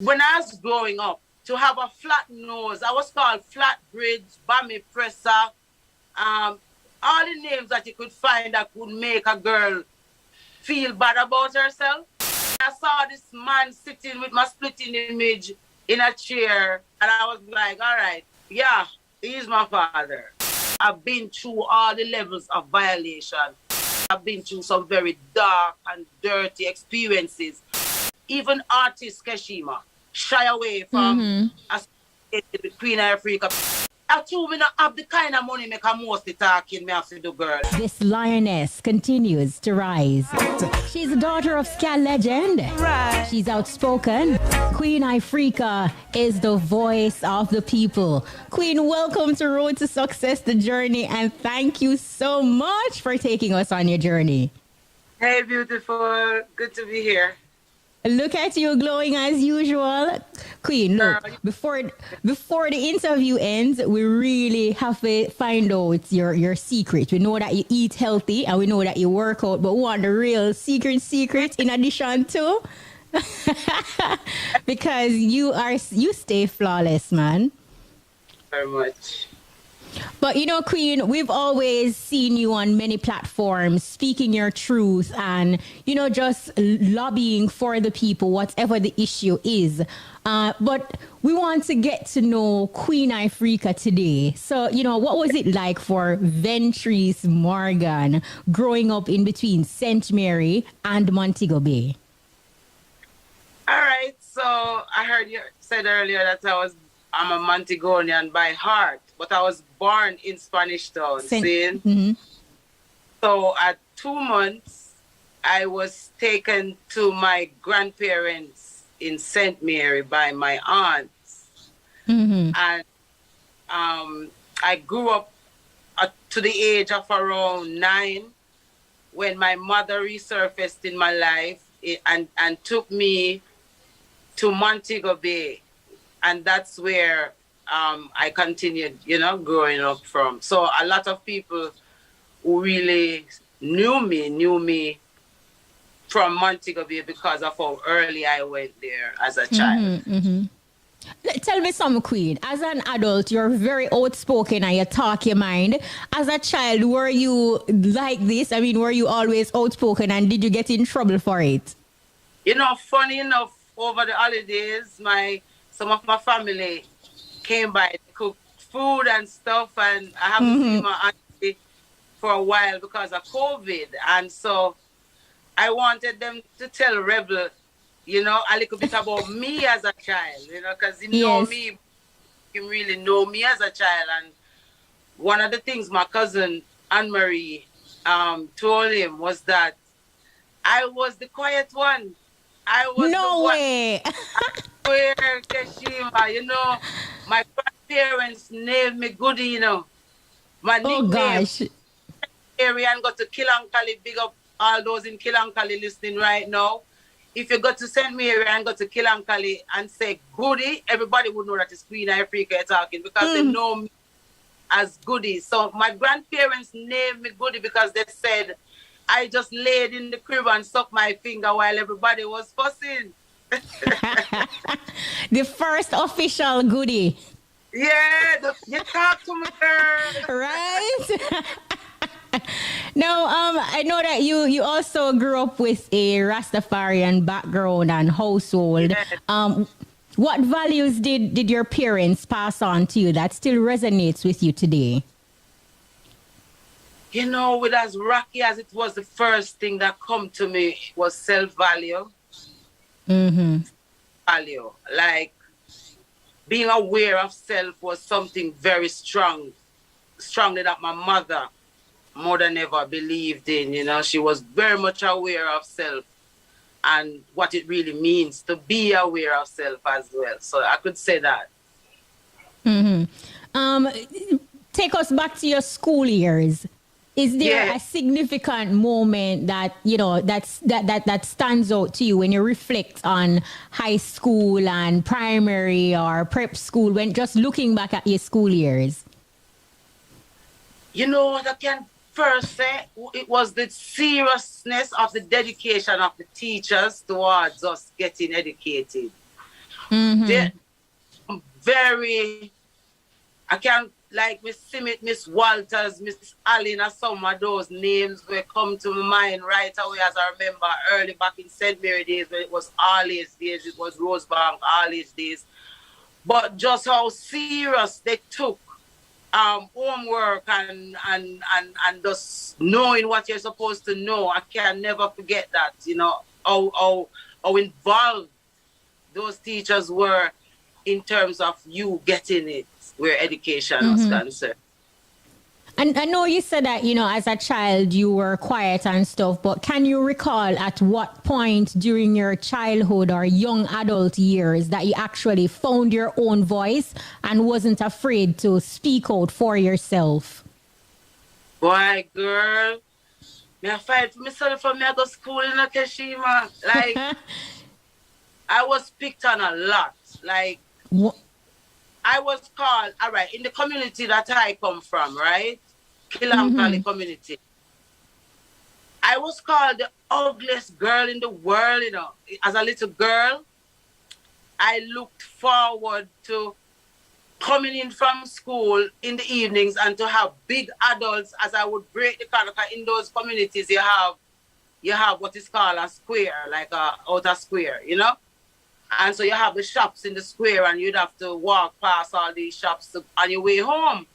When I was growing up, to have a flat nose, I was called flat bridge, bummy presser, all the names that you could find that could make a girl feel bad about herself. I saw this man sitting with my splitting image in a chair, and I was like, all right, yeah, he's my father. I've been through all the levels of violation. I've been through some very dark and dirty experiences. Even artist Kshema shy away from associated with Queen Ifrica. I told me not have the kind of money make a mostly talking me have to do, girl. This lioness continues to rise. She's a daughter of ska legend. She's outspoken. Queen Ifrica is the voice of the people. Queen, welcome to Road to Success, the journey, and thank you so much for taking us on your journey. Hey, beautiful. Good to be here. Look at you glowing as usual. Queen, look, before the interview ends, we really have to find out your secret. We know that you eat healthy and we know that you work out, but we want the real secret in addition to because you stay flawless, man. Very much. But you know, Queen, we've always seen you on many platforms speaking your truth and, you know, just lobbying for the people, whatever the issue is. But we want to get to know Queen Ifrica today. So, you know, what was it like for Ventrice Morgan growing up in between St. Mary and Montego Bay? All right. So I heard you said earlier that I'm a Montegonian by heart, but I was born in Spanish Town. So at 2 months, I was taken to my grandparents in St. Mary by my aunts. And I grew up to the age of around 9 when my mother resurfaced in my life and took me to Montego Bay. And that's where I continued, you know, growing up from. So a lot of people who really knew me from Montego Bay because of how early I went there as a child. Tell me something, Queen. As an adult, you're very outspoken and you talk your mind. As a child, were you like this? I mean, were you always outspoken and did you get in trouble for it? You know, funny enough, over the holidays, some of my family came by to cook food and stuff, and I haven't seen my auntie for a while because of COVID. And so I wanted them to tell Rebel, you know, a little bit about me as a child, you know, because he know me, he really know me as a child. And one of the things my cousin Anne-Marie told him was that I was the quiet one. I was no way. Where Kshema, you know, my grandparents named me Goody, you know. My nickname. Oh gosh. Area and got to Killancally, big up all those in Killancally listening right now. If you go to St. Mary and go to Killancally and say Goody, everybody would know that it's Queen Ifrica you're talking because they know me as Goody. So my grandparents named me Goody because they said I just laid in the crib and sucked my finger while everybody was fussing. The first official Goody. Yeah, you talk to me, girl. Right? Now, I know that you also grew up with a Rastafarian background and household. Yeah. What values did your parents pass on to you that still resonates with you today? You know, with as rocky as it was, the first thing that come to me was self-value. Value. Like, being aware of self was something very strongly that my mother more than ever believed in. You know, she was very much aware of self and what it really means to be aware of self as well. So I could say that. Take us back to your school years. Is there a significant moment that, you know, that stands out to you when you reflect on high school and primary or prep school when just looking back at your school years? You know what I can first say? It was the seriousness of the dedication of the teachers towards us getting educated. They're very, I can't, like Miss Simit, Miss Walters, Miss Allen, or some of those names will come to my mind right away as I remember early back in St. Mary days when it was Arley's days, it was Rosebank, Arley's days. But just how serious they took homework and just knowing what you're supposed to know, I can never forget that, you know, how involved those teachers were in terms of you getting it where education was concerned. And I know you said that, you know, as a child you were quiet and stuff, but can you recall at what point during your childhood or young adult years that you actually found your own voice and wasn't afraid to speak out for yourself? Boy, girl, me I fight for myself from me I go to school in Kshema. Like, I was picked on a lot. Like, I was called, all right, in the community that I come from, right? Kilamkali community. I was called the ugliest girl in the world, you know. As a little girl, I looked forward to coming in from school in the evenings and to have big adults as I would break the corner. In those communities, you have what is called a square, like a outer square, you know? And so you have the shops in the square and you'd have to walk past all these shops on your way home.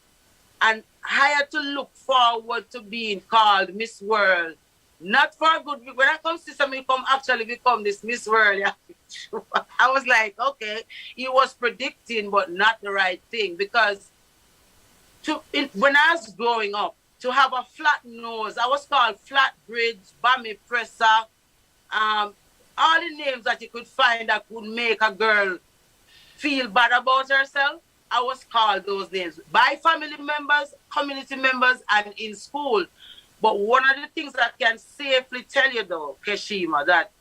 And I had to look forward to being called Miss World. Not for good. When I come to somebody actually become this Miss World, yeah. I was like, okay, he was predicting, but not the right thing. Because when I was growing up, to have a flat nose, I was called Flat Bridge, Bammy Presser, all the names that you could find that could make a girl feel bad about herself, I was called those names by family members, community members, and in school. But one of the things that I can safely tell you though, Kshema, that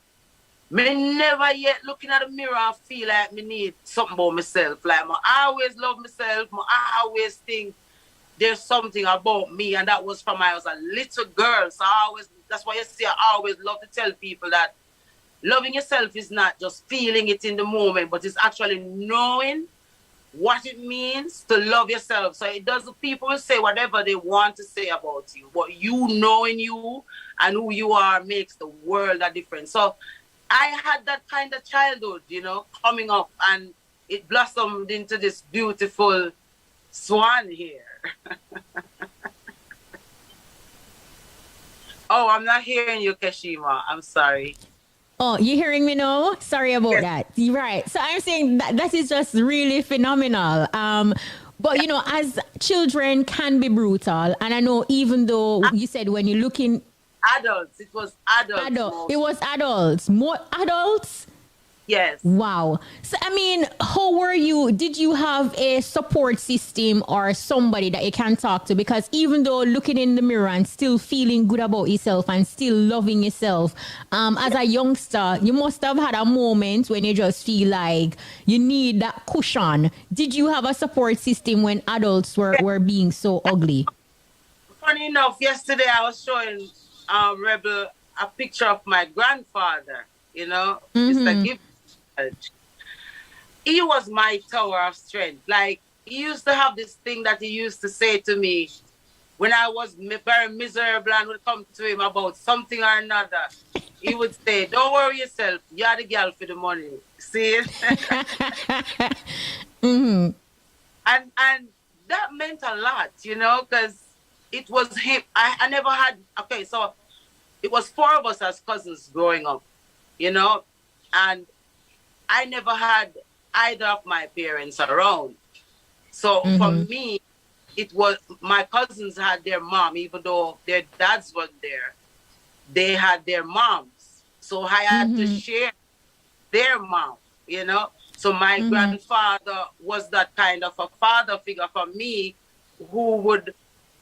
me never yet looking at the mirror and feel like me need something about myself. Like, I always love myself. I always think there's something about me, and that was from I was a little girl. So that's why you see I always love to tell people that loving yourself is not just feeling it in the moment, but it's actually knowing what it means to love yourself. So it does, people will say whatever they want to say about you, but you knowing you and who you are makes the world a difference. So I had that kind of childhood, you know, coming up, and it blossomed into this beautiful swan here. Oh, I'm not hearing you, Kshema. I'm sorry. Oh, you hearing me now? Sorry about that. You're right. So I'm saying that is just really phenomenal. But, you know, as children can be brutal. And I know even though you said when you look in... Adults. It was adults. It was adults. More adults? Yes. Wow. So, I mean, how were you? Did you have a support system or somebody that you can talk to? Because even though looking in the mirror and still feeling good about yourself and still loving yourself, as a youngster, you must have had a moment when you just feel like you need that cushion. Did you have a support system when adults were being so ugly? Funny enough, yesterday I was showing Rebel a picture of my grandfather, you know, Mr. Gibb. He was my tower of strength. Like, he used to have this thing that he used to say to me when I was very miserable and would come to him about something or another. He would say, don't worry yourself, you're the girl for the money. See it? And that meant a lot, you know, because it was him. I never had, okay, so it was 4 of us as cousins growing up, you know, and I never had either of my parents around. So for me, it was, my cousins had their mom, even though their dads weren't there. They had their moms. So I had to share their mom, you know. So my grandfather was that kind of a father figure for me who would,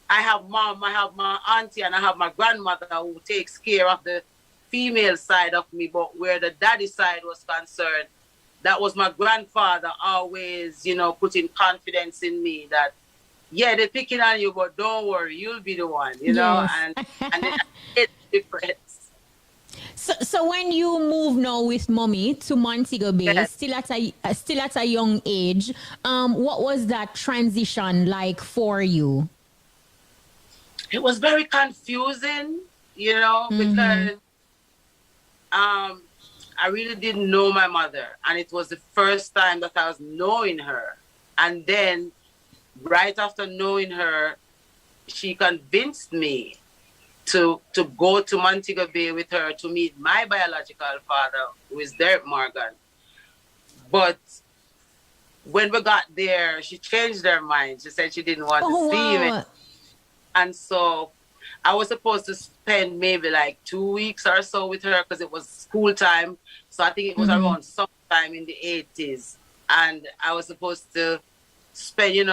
I have mom, I have my auntie, and I have my grandmother who takes care of the female side of me. But where the daddy side was concerned, that was my grandfather always, you know, putting confidence in me that, yeah, they're picking on you, but don't worry, you'll be the one, you know, and it's different. So when you move now with mommy to Montego Bay, Yes. still at a young age, what was that transition like for you? It was very confusing, Mm-hmm. because I really didn't know my mother, and it was the first time that I was knowing her. And then, right after knowing her, she convinced me to go to Montego Bay with her to meet my biological father, who is Derek Morgan. But when we got there, she changed her mind. She said she didn't want to Oh see him. wow. And so I was supposed to spend maybe like 2 weeks or so with her because it was school time. So I think it was Mm-hmm. around sometime in the 80s. And I was supposed to spend,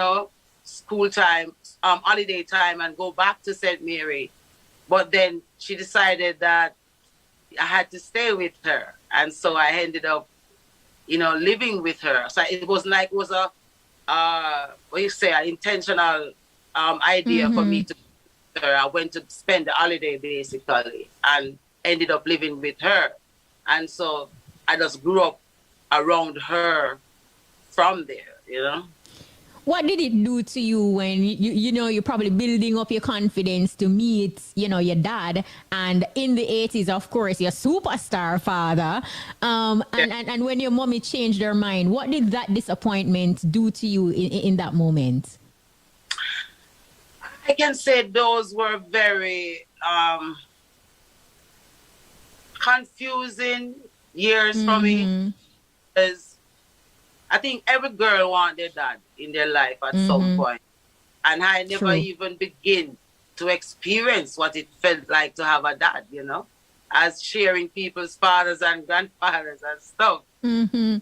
school time, holiday time, and go back to St. Mary. But then she decided that I had to stay with her. And so I ended up, living with her. So it was a, an intentional idea for Mm-hmm. me to her. I went to spend the holiday basically and ended up living with her. And so I just grew up around her from there. What did it do to you when you're probably building up your confidence to meet your dad, and in the 80s, of course, your superstar father, Yeah. and when your mommy changed her mind, what did that disappointment do to you in that moment? I can say those were very confusing years for me, Mm-hmm. because I think every girl wants their dad in their life at some Mm-hmm. point. And I never True. even begin to experience what it felt like to have a dad, as sharing people's fathers and grandfathers and stuff. Mm-hmm.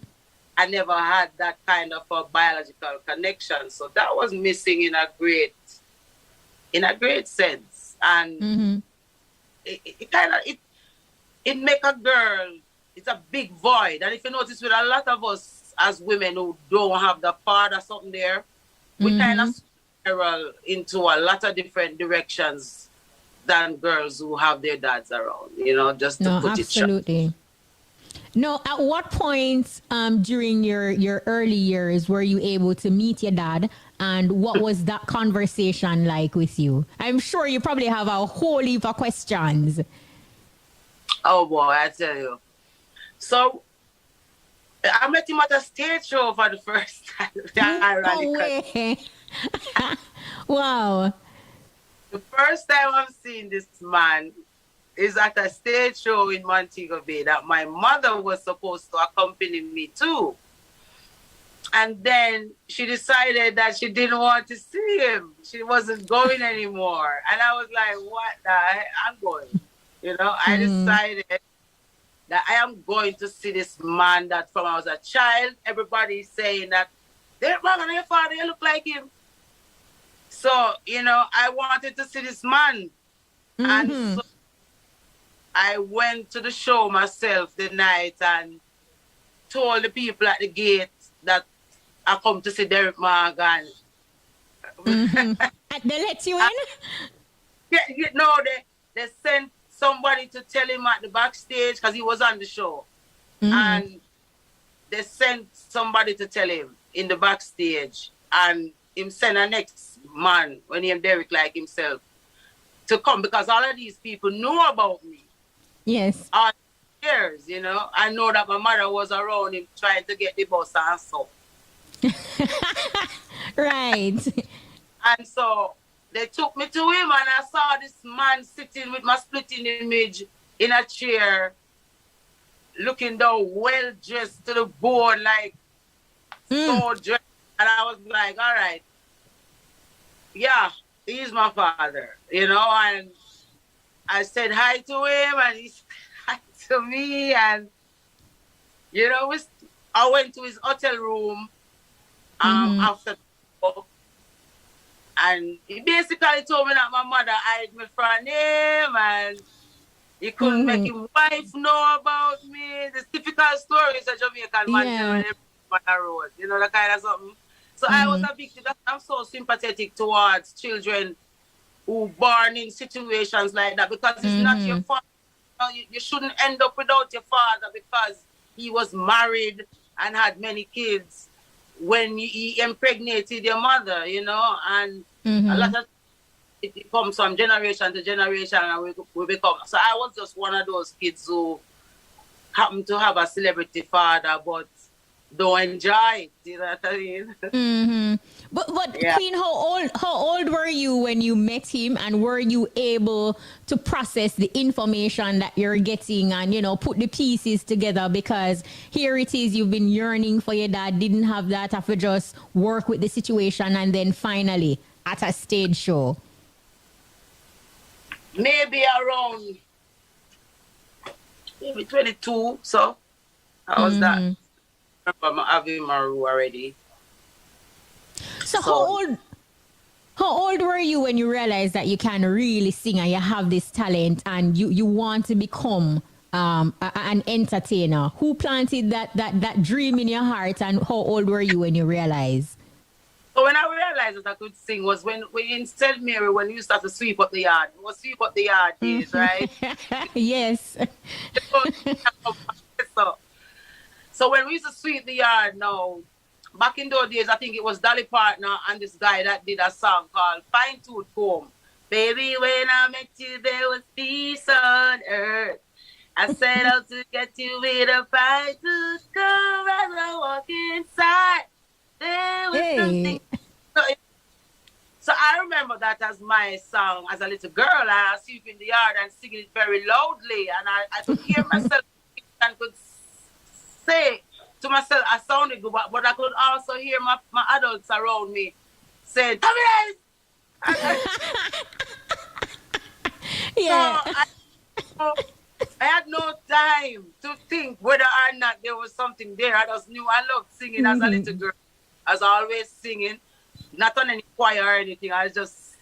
I never had that kind of a biological connection. So that was missing in a great sense. And Mm-hmm. it make a girl, it's a big void. And if you notice with a lot of us as women who don't have the father something there, we kind of Mm-hmm. spiral into a lot of different directions than girls who have their dads around, just to No, put it short. absolutely. No, at what point during your early years were you able to meet your dad, and what was that conversation like with you? I'm sure you probably have a whole heap of questions. Oh boy, I tell you. So I met him at a stage show for the first time. No Ironically. way. Wow. The first time I'm seeing this man is at a stage show in Montego Bay that my mother was supposed to accompany me to. And then she decided that she didn't want to see him. She wasn't going anymore. And I was like, what the heck? I'm going. I Mm-hmm. decided that I am going to see this man that from I was a child, everybody's saying that, they're man, your father, you look like him. So, I wanted to see this man. And Mm-hmm. so I went to the show myself the night and told the people at the gate that I come to see Derek Morgan. Mm-hmm. They let you in? No, they sent somebody to tell him at the backstage because he was on the show. Mm-hmm. And they sent somebody to tell him in the backstage. And him send a next man, when named Derek like himself, to come because all of these people knew about me. Yes. All years, I know that my mother was around him trying to get the bus and so. Right. And so they took me to him and I saw this man sitting with my splitting image in a chair, looking down, well dressed to the bone, like so dressed. And I was like, all right, yeah, he's my father, and I said hi to him and he said hi to me. And, I went to his hotel room Mm-hmm. after the show, and he basically told me that my mother hid me from him and he couldn't make Mm-hmm. his wife know about me. The typical stories a Jamaican man tell when Yeah. they on the road, that kind of something. So I was Mm-hmm. a victim. I'm so sympathetic towards children who born in situations like that because it's not your Mm-hmm. fault. you shouldn't end up without your father because he was married and had many kids when he impregnated your mother, and a lot of it comes from generation to generation, and we become. So I was just one of those kids who happened to have a celebrity father, but don't enjoy it. You know what I mean? But yeah. Queen, how old were you when you met him, and were you able to process the information that you're getting and put the pieces together? Because here it is, you've been yearning for your dad, didn't have that, have to just work with the situation, and then finally at a stage show. Maybe around 22, so I was that. I'm having Maru already. So how old were you when you realized that you can really sing and you have this talent and you want to become an entertainer? Who planted that dream in your heart, and how old were you when you realized? So when I realized that I could sing was when in St. Mary, when you start to sweep up the yard. It was sweep up the yard days, right? Yes. So when we used to sweep the yard now, back in those days, I think it was Dolly Partner and this guy that did a song called Fine Tooth Comb. Baby, when I met you, there was peace on earth. I set out to get you with a fine tooth comb as I walk inside. There was something. So I remember that as my song as a little girl. I was sweeping the yard and singing it very loudly, and I could hear myself and could say to myself, I sounded good, but I could also hear my adults around me saying, "Come here!" Yeah. So I had no time to think whether or not there was something there. I just knew I loved singing as a little girl. I was always singing, not on any choir or anything. I just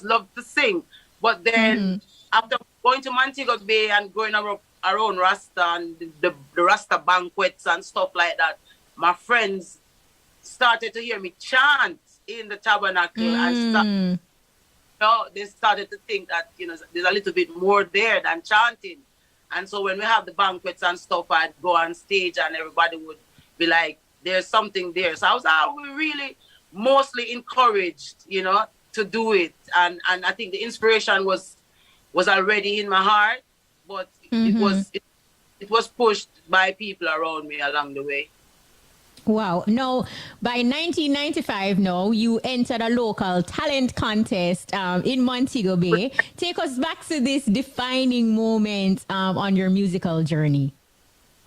loved to sing. But then after going to Montego Bay and going around Rasta and the Rasta banquets and stuff like that, my friends started to hear me chant in the tabernacle and they started to think that there's a little bit more there than chanting. And so when we have the banquets and stuff, I'd go on stage and everybody would be like, there's something there. So I was really mostly encouraged, to do it. And I think the inspiration was already in my heart, but it was pushed by people around me along the way. Wow. Now, by 1995, you entered a local talent contest in Montego Bay. Take us back to this defining moment on your musical journey.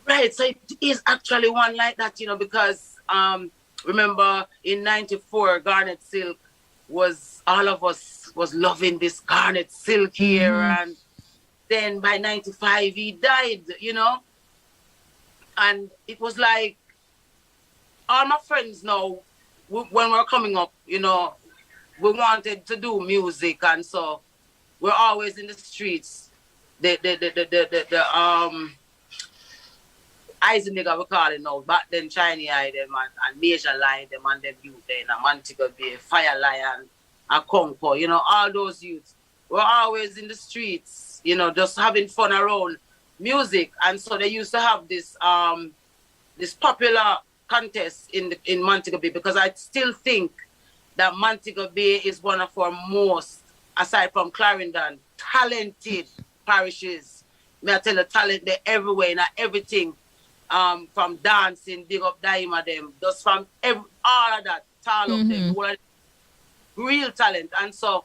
Right. So it is actually one like that, because remember in 94, Garnet Silk all of us was loving this Garnet Silk here. And then by 95, he died, and it was like, all my friends now, when we're coming up, we wanted to do music, and so we're always in the streets. The Eisenegger, we call it now. Back then, Chinese Eye them and Major Lion them and them youth then, and Montego Bay, Fire Lion, and Concord, all those youths. We're always in the streets, just having fun around music. And so they used to have this popular contest in Montego Bay, because I still think that Montego Bay is one of our most, aside from Clarendon, talented parishes. May I tell you, talent there everywhere, in everything, from dancing, big up Daima them, just from all of that, all of them, real talent. And so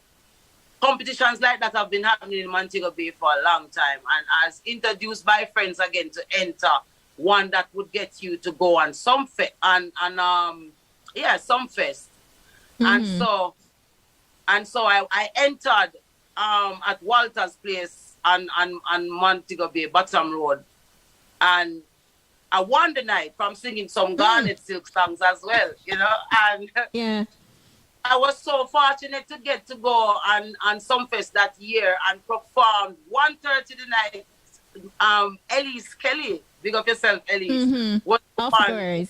competitions like that have been happening in Montego Bay for a long time, and as introduced by friends again to enter one that would get you to go on some some fest. And so I entered at Walter's place on Montego Bay, Bottom Road, and I won the night from singing some Garnet Silk songs as well, and I was so fortunate to get to go on some fest that year and performed 1:30 the night. Elise Kelly, big up yourself, Elise. Of course.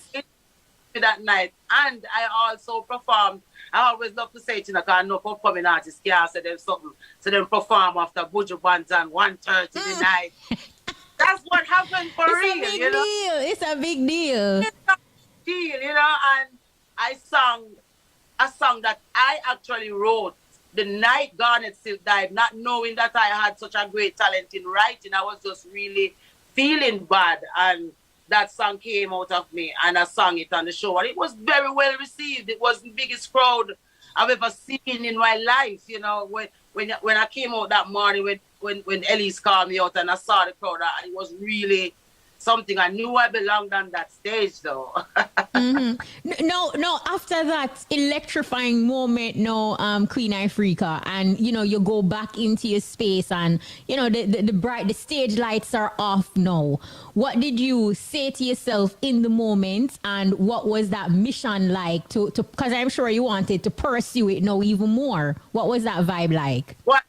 that night. And I also performed. I always love to say it, because no upcoming artists can't say them something. So them perform after Buju Bantan 1:30 the night. That's what happened for real, It's a big deal. It's a big deal. It's a big deal, and I sang a song that I actually wrote the night Garnet Silk died, not knowing that I had such a great talent in writing. I was just really feeling bad, and that song came out of me, and I sang it on the show, and it was very well received. It was the biggest crowd I've ever seen in my life. When I came out that morning, when Elise called me out and I saw the crowd, it was really something. I knew I belonged on that stage, though. No, after that electrifying moment, Queen Ifrica, and you go back into your space, and the stage lights are off now. What did you say to yourself in the moment, and what was that mission like to because I'm sure you wanted to pursue it now even more. What was that vibe like? Well,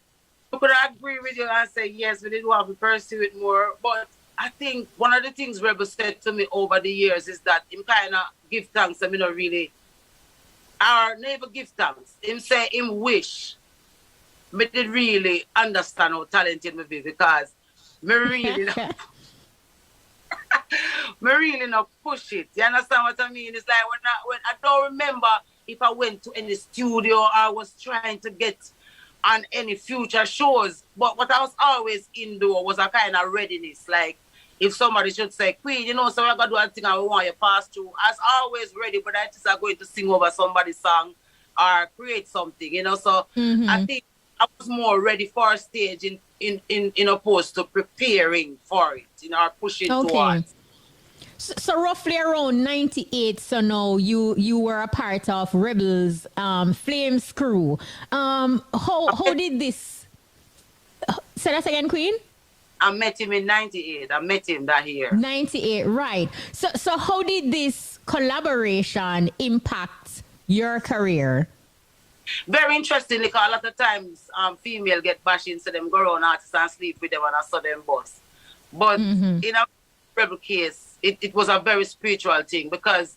I could agree with you and say yes, we did want to pursue it more, but I think one of the things Rebel said to me over the years is that him kind of give thanks, and me not really, our neighbor give thanks. Him say him wish me did really understand how talented me be, because me really not, me really not push it. You understand what I mean? It's like when I don't remember if I went to any studio or I was trying to get on any future shows, but what I was always indoor was a kind of readiness, like if somebody should say, Queen, so we're going to do a thing and we want you to pass through. I was always ready, but I just are going to sing over somebody's song or create something, So I think I was more ready for a stage in opposed to preparing for it, or pushing towards. So roughly around 98, so now you were a part of Rebels Flames crew. How did this... Say that again, Queen? I met him in 98. I met him that year. 98, right. So how did this collaboration impact your career? Very interesting, because a lot of times female get bashing, so them go around artists and sleep with them and I saw them boss. But in a Rebel case, it was a very spiritual thing, because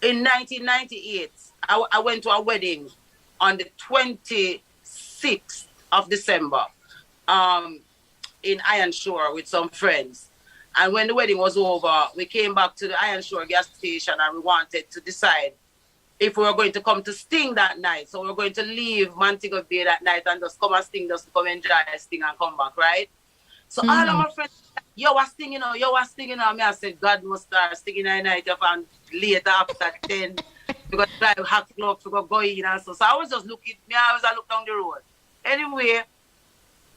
in 1998, I went to a wedding on the 26th of December. In Iron Shore with some friends. And when the wedding was over, we came back to the Iron Shore gas station and we wanted to decide if we were going to come to Sting that night. So we were going to leave Montego Bay that night and just come and Sting, just come enjoy Sting and come back, right? So all of my friends, yo, was Sting, yo, was Sting, Me, I said, God must start Sting at night and later after 10, because I have to go going, So I was just looking, I was look down the road. Anyway,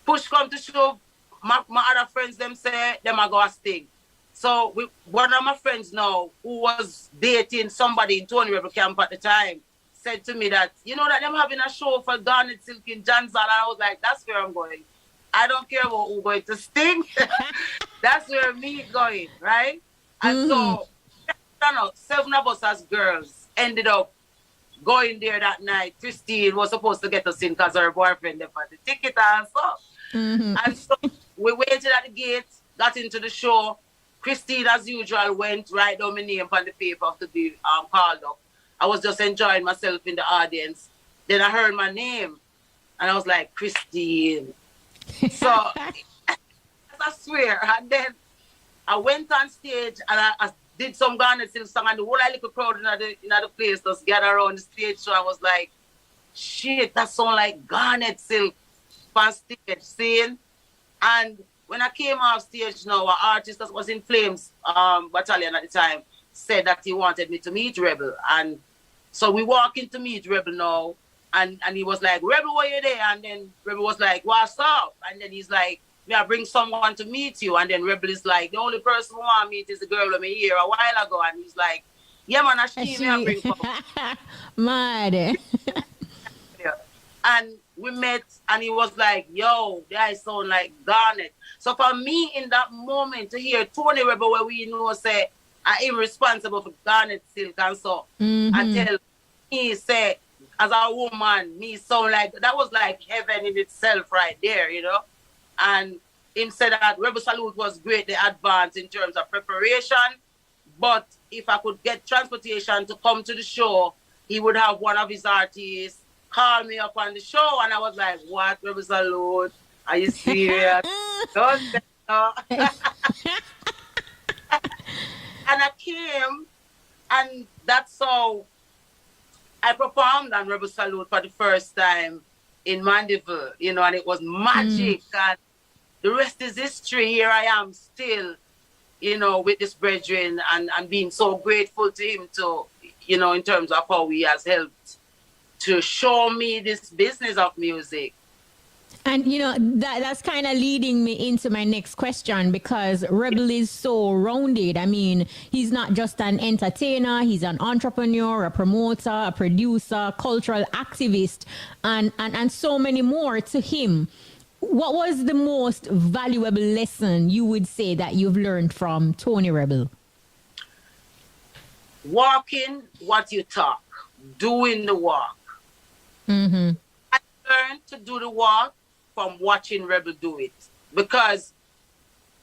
push come to shove, my other friends, them say, them are going to Sting. So one of my friends now, who was dating somebody in Tony Rebel Camp at the time, said to me that, that them having a show for Garnet Silk in Johnson. And I was like, that's where I'm going. I don't care about who's going to Sting. That's where me going, right? And so, 7 of us as girls ended up going there that night. Christine was supposed to get us in because her boyfriend left the ticket and stuff. And so we waited at the gate, got into the show. Christine, as usual, went right down my name on the paper to be called up. I was just enjoying myself in the audience. Then I heard my name, and I was like, Christine. So, I swear. And then I went on stage, and I did some Garnet Silk song, and the whole little crowd in the place just gathered around the stage. So I was like, shit, that sound like Garnet Silk on stage, seeing. And when I came off stage now, an artist that was in Flames Battalion at the time said that he wanted me to meet Rebel. And so we walk in to meet Rebel now, and he was like, Rebel, why you there? And then Rebel was like, what's up? And then he's like, may I bring someone to meet you? And then Rebel is like, the only person who want to meet is the girl I met here a while ago. And he's like, yeah, man, she may I bring her. Mad. Yeah. And we met, and he was like, yo, that sound like Garnet. So for me, in that moment, to hear Tony Rebel, where we say, I am responsible for Garnet Silk, and so, and tell me, say, as a woman, me sound like, that was like heaven in itself right there, And him said that Rebel Salute was greatly advanced in terms of preparation, But if I could get transportation to come to the show, he would have one of his artists call me up on the show. And I was like, what, Rebel Salute? Are you serious? Don't say no. And I came, and that's how I performed on Rebel Salute for the first time in Mandeville, you know, and it was magic. And the rest is history. Here I am still, you know, with this brethren and being so grateful to him to, you know, in terms of how he has helped to show me this business of music. And, you know, that's kind of leading me into my next question, because Rebel is so rounded. I mean, he's not just an entertainer. He's an entrepreneur, a promoter, a producer, cultural activist, and so many more to him. What was the most valuable lesson you would say that you've learned from Tony Rebel? Walking what you talk, doing the walk. Mm-hmm. I learned to do the walk from watching Rebel do it, because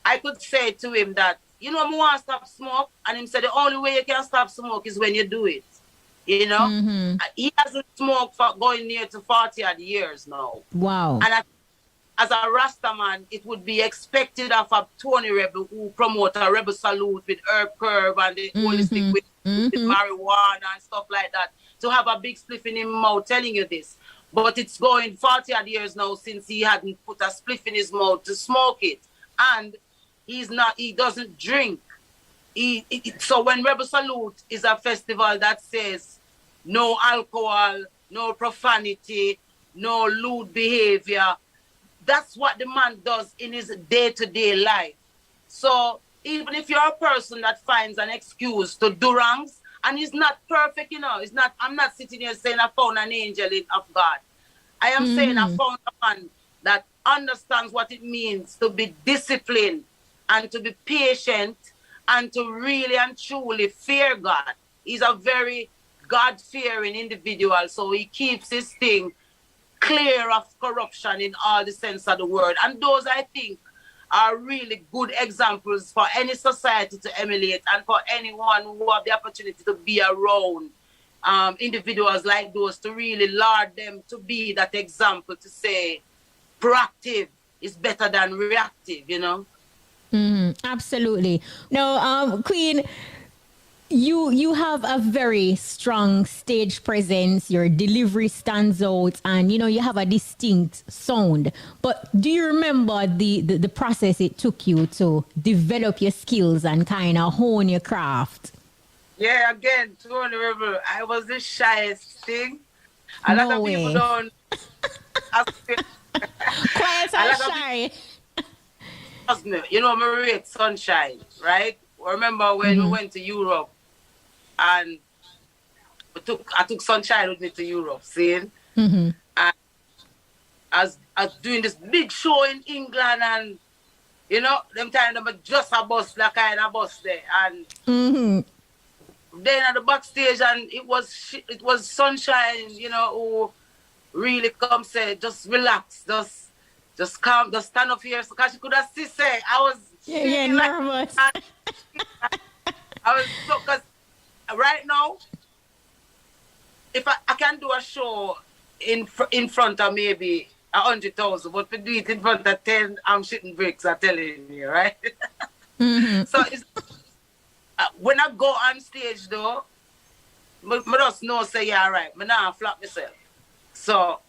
I could say to him that, you know, I want to stop smoke, and him said the only way you can stop smoke is when you do it. You know, he hasn't smoked for going near to 40 odd years now. Wow. And as a Rasta man, it would be expected of a Tony Rebel who promote a Rebel Salute with herb curve and the holistic with marijuana and stuff like that, to have a big spliff in his mouth telling you this. But it's going 40 odd years now since he hadn't put a spliff in his mouth to smoke it. And he doesn't drink. So when Rebel Salute is a festival that says no alcohol, no profanity, no lewd behavior, that's what the man does in his day-to-day life. So even if you're a person that finds an excuse to do wrongs, and he's not perfect, you know, I'm not sitting here saying I found an angel of God. I am saying I found a man that understands what it means to be disciplined and to be patient and to really and truly fear God. He's a very God-fearing individual, so he keeps his thing clear of corruption in all the sense of the word. And those, I think, are really good examples for any society to emulate, and for anyone who have the opportunity to be around individuals like those, to really laud them to be that example, to say proactive is better than reactive, you know? Absolutely. No, Queen, you have a very strong stage presence. Your delivery stands out, and you know you have a distinct sound. But do you remember the process it took you to develop your skills and kind of hone your craft? Yeah, again, Tony Rebel, I was the shyest thing. A lot of people don't ask me. Quiet and shy. Trust me, you know, I rate sunshine, right? Remember when we went to Europe, and I took Sunshine with me to Europe, seeing? And I was doing this big show in England, and, you know, them time them just a bus, that kind of bus there. And then at the backstage, and it was Sunshine, you know, who really come say, just relax, just calm, just stand up here. Because she could have still say, I was nervous. I was so, because right now, if I can do a show in front of maybe 100,000, but to do it in front of 10, I'm shitting bricks, I'm telling you, right? So it's, when I go on stage though, I just know say, yeah, right, I now flap myself. So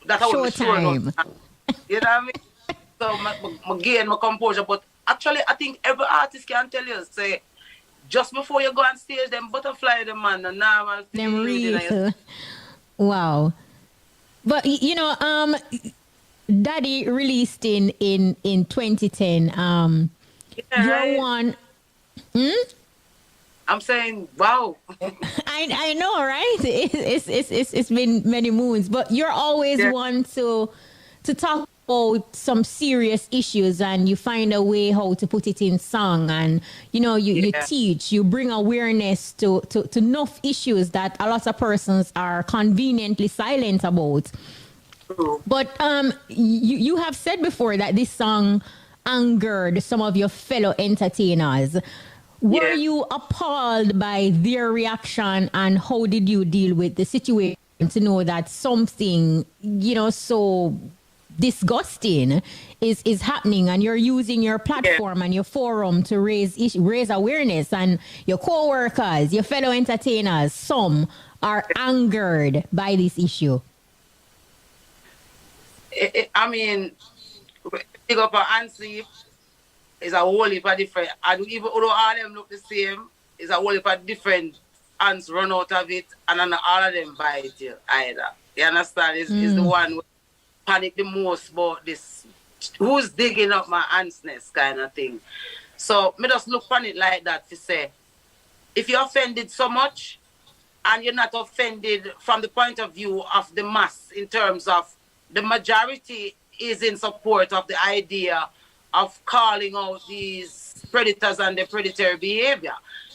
that's how it's sure. You know what I mean? So I gain my composure. But actually, I think every artist can tell you, say, just before you go on stage, them butterfly them, man, the normal them real. Wow. But you know, Daddy released in 2010. You're one. I'm saying, wow. I know, right? It's been many moons, but you're always one to talk about some serious issues, and you find a way how to put it in song, and you know you teach, you bring awareness to enough issues that a lot of persons are conveniently silent about. But you have said before that this song angered some of your fellow entertainers. Were you appalled by their reaction, and how did you deal with the situation to know that something, so disgusting is happening, and you're using your platform and your forum to raise awareness, and your co-workers, your fellow entertainers, some are angered by this issue? I mean, pick up an answer is a whole heap of different, and even though all of them look the same, is a whole heap of different ants run out of it, and then all of them buy it either. You understand? Is the one who panic the most about this, who's digging up my ants nest kind of thing. So me just look on it like that to say, if you're offended so much, and you're not offended from the point of view of the mass, in terms of the majority is in support of the idea of calling out these predators and their predatory behavior.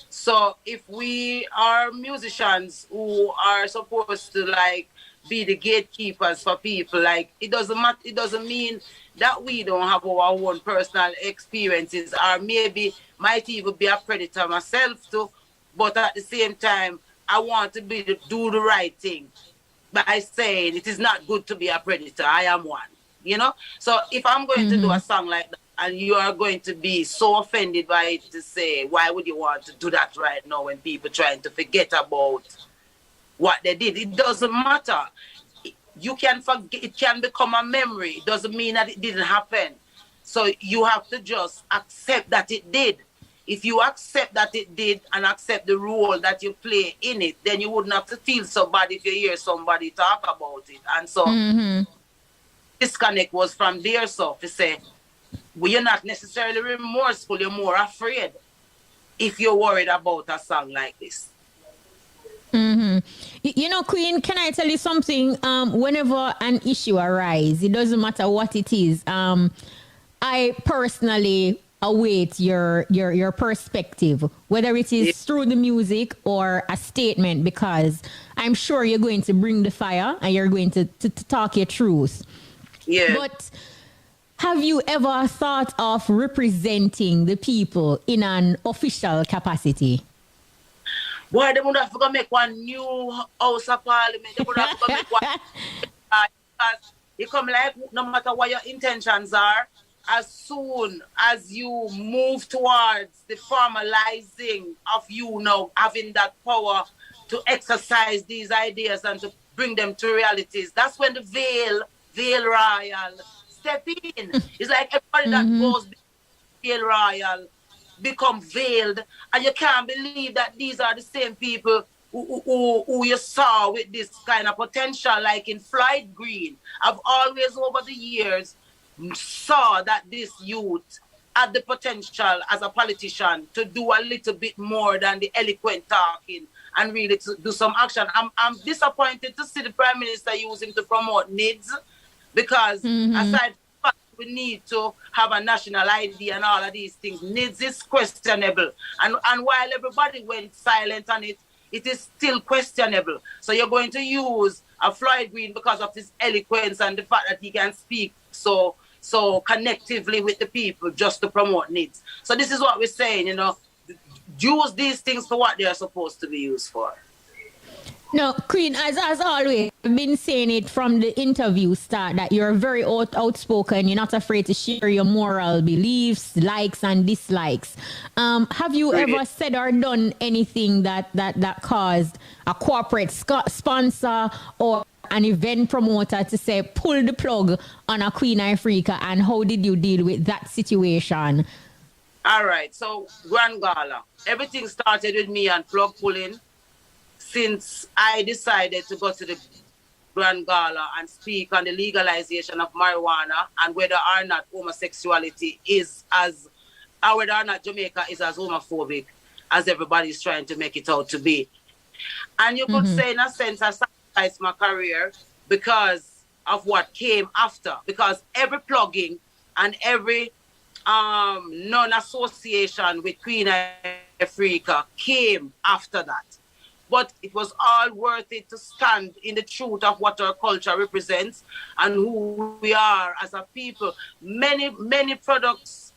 So if we are musicians who are supposed to like be the gatekeepers for people, like it doesn't matter, it doesn't mean that we don't have our own personal experiences, or maybe might even be a predator myself too, but at the same time I want to do the right thing by saying it is not good to be a predator. I am one, So if I'm going to do a song like that, and you are going to be so offended by it to say, why would you want to do that right now when people trying to forget about what they did? It doesn't matter. You can forget, it can become a memory. It doesn't mean that it didn't happen. So you have to just accept that it did. If you accept that it did and accept the role that you play in it, then you wouldn't have to feel so bad if you hear somebody talk about it. And so disconnect was from there. So to say, well, you're not necessarily remorseful, you're more afraid if you're worried about a song like this. Queen, can I tell you something? Whenever an issue arises, it doesn't matter what it is. I personally await your perspective, whether it is through the music or a statement, because I'm sure you're going to bring the fire and you're going to talk your truth. Yeah. But have you ever thought of representing the people in an official capacity? Boy, they would have to go make one new House of Parliament. They would have to go make one. Because you come like, no matter what your intentions are, as soon as you move towards the formalizing of you now having that power to exercise these ideas and to bring them to realities, that's when the veil royal step in. It's like everybody that goes veil royal become veiled, and you can't believe that these are the same people who you saw with this kind of potential, like in Floyd Green. I've always over the years saw that this youth had the potential as a politician to do a little bit more than the eloquent talking and really to do some action. I'm disappointed to see the Prime Minister use him to promote NIDS, because aside from we need to have a national ID and all of these things, NIDS is questionable. And while everybody went silent on it, it is still questionable. So you're going to use a Floyd Green because of his eloquence and the fact that he can speak so connectively with the people just to promote NIDS. So this is what we're saying, use these things for what they are supposed to be used for. No, Queen, as always, I've been saying it from the interview start that you're very outspoken. You're not afraid to share your moral beliefs, likes and dislikes. Have you ever said or done anything that caused a corporate sponsor or an event promoter to say, pull the plug on a Queen Ifrica, and how did you deal with that situation? All right, so Grand Gala, everything started with me and plug pulling. Since I decided to go to the Grand Gala and speak on the legalization of marijuana and whether or not homosexuality is or whether or not Jamaica is as homophobic as everybody's trying to make it out to be. And you could say, in a sense, I sacrificed my career because of what came after. Because every plugging and every non-association with Queen Ifrica came after that. But it was all worth it to stand in the truth of what our culture represents and who we are as a people. Many products